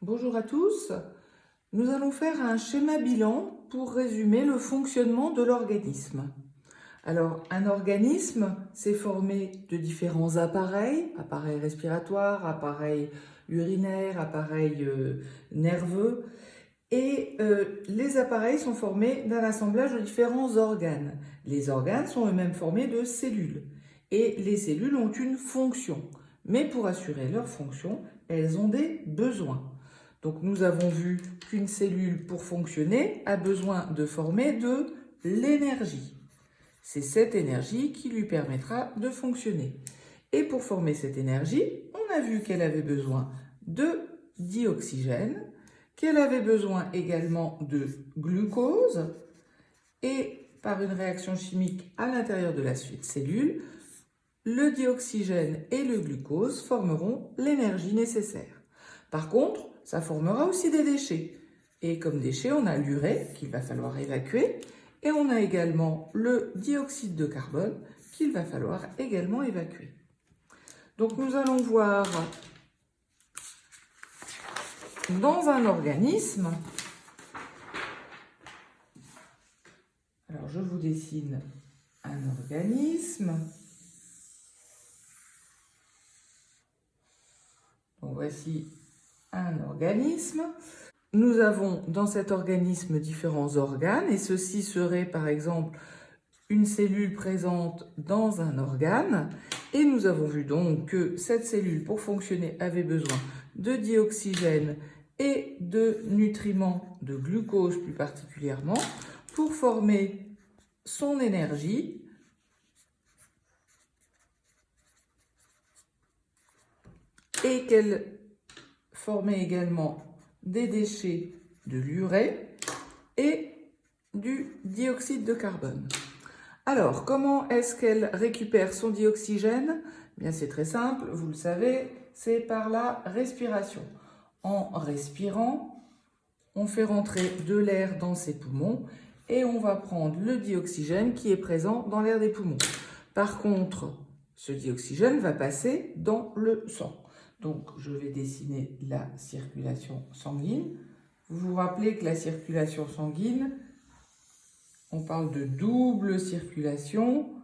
Bonjour à tous, nous allons faire un schéma bilan pour résumer le fonctionnement de l'organisme. Alors, un organisme, c'est formé de différents appareils respiratoires, appareils urinaires, appareils nerveux, et les appareils sont formés d'un assemblage de différents organes. Les organes sont eux-mêmes formés de cellules, et les cellules ont une fonction. Mais pour assurer leur fonction, elles ont des besoins. Donc nous avons vu qu'une cellule, pour fonctionner, a besoin de former de l'énergie. C'est cette énergie qui lui permettra de fonctionner. Et pour former cette énergie, on a vu qu'elle avait besoin de dioxygène, qu'elle avait besoin également de glucose, et par une réaction chimique à l'intérieur de la cellule, le dioxygène et le glucose formeront l'énergie nécessaire. Par contre, ça formera aussi des déchets. Et comme déchets, on a l'urée qu'il va falloir évacuer et on a également le dioxyde de carbone qu'il va falloir également évacuer. Donc nous allons voir dans un organisme. Alors je vous dessine un organisme. Donc voici un organisme. Nous avons dans cet organisme différents organes et ceci serait par exemple une cellule présente dans un organe. Et nous avons vu donc que cette cellule, pour fonctionner, avait besoin de dioxygène et de nutriments, de glucose plus particulièrement, pour former son énergie. Et qu'elle formait également des déchets de l'urée et du dioxyde de carbone. Alors, comment est-ce qu'elle récupère son dioxygène? Bien, c'est très simple, vous le savez, c'est par la respiration. En respirant, on fait rentrer de l'air dans ses poumons et on va prendre le dioxygène qui est présent dans l'air des poumons. Par contre, ce dioxygène va passer dans le sang. Donc, je vais dessiner la circulation sanguine. Vous vous rappelez que la circulation sanguine, on parle de double circulation.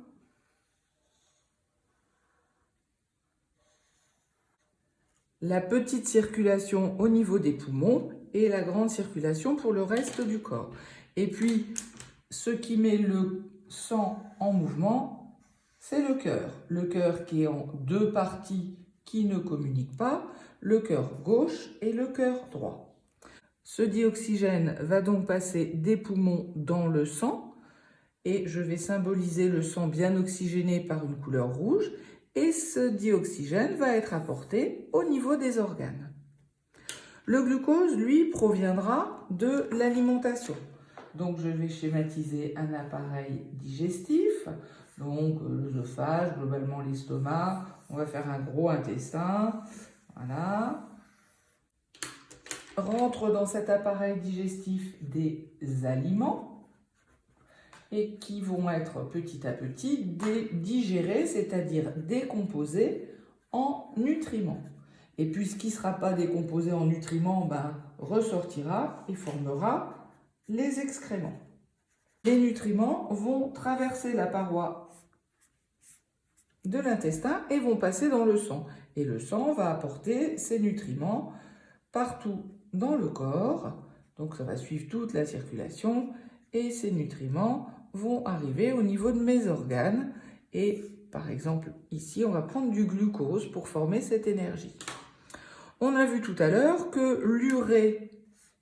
La petite circulation au niveau des poumons et la grande circulation pour le reste du corps. Et puis, ce qui met le sang en mouvement, c'est le cœur. Le cœur qui est en deux parties qui ne communiquent pas, le cœur gauche et le cœur droit. Ce dioxygène va donc passer des poumons dans le sang et je vais symboliser le sang bien oxygéné par une couleur rouge et ce dioxygène va être apporté au niveau des organes. Le glucose, lui, proviendra de l'alimentation. Donc je vais schématiser un appareil digestif, donc l'œsophage, globalement l'estomac, on va faire un gros intestin, voilà. Rentrent dans cet appareil digestif des aliments et qui vont être petit à petit digérés, c'est-à-dire décomposés en nutriments. Et puis ce qui ne sera pas décomposé en nutriments, ressortira et formera les excréments. Les nutriments vont traverser la paroi de l'intestin et vont passer dans le sang. Et le sang va apporter ces nutriments partout dans le corps. Donc ça va suivre toute la circulation et ces nutriments vont arriver au niveau de mes organes. Et par exemple, ici, on va prendre du glucose pour former cette énergie. On a vu tout à l'heure que l'urée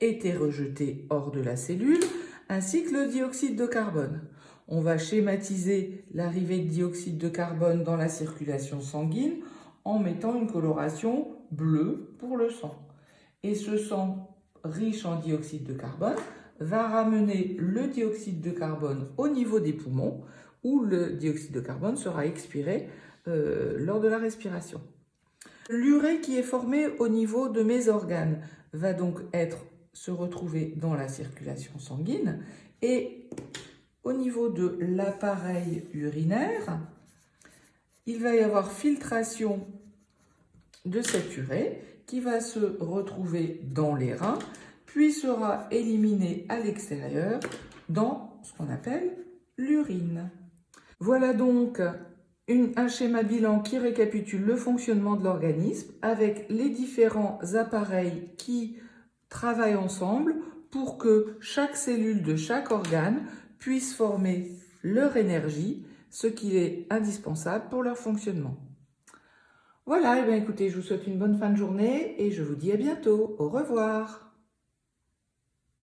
était rejetée hors de la cellule, ainsi que le dioxyde de carbone. On va schématiser l'arrivée de dioxyde de carbone dans la circulation sanguine en mettant une coloration bleue pour le sang. Et ce sang riche en dioxyde de carbone va ramener le dioxyde de carbone au niveau des poumons, où le dioxyde de carbone sera expiré lors de la respiration. L'urée qui est formée au niveau de mes organes va donc se retrouver dans la circulation sanguine et au niveau de l'appareil urinaire, il va y avoir filtration de cette urée qui va se retrouver dans les reins, puis sera éliminé à l'extérieur dans ce qu'on appelle l'urine. Voilà donc un schéma bilan qui récapitule le fonctionnement de l'organisme avec les différents appareils qui travaillent ensemble pour que chaque cellule de chaque organe puisse former leur énergie, ce qui est indispensable pour leur fonctionnement. Voilà, et bien écoutez, je vous souhaite une bonne fin de journée et je vous dis à bientôt. Au revoir.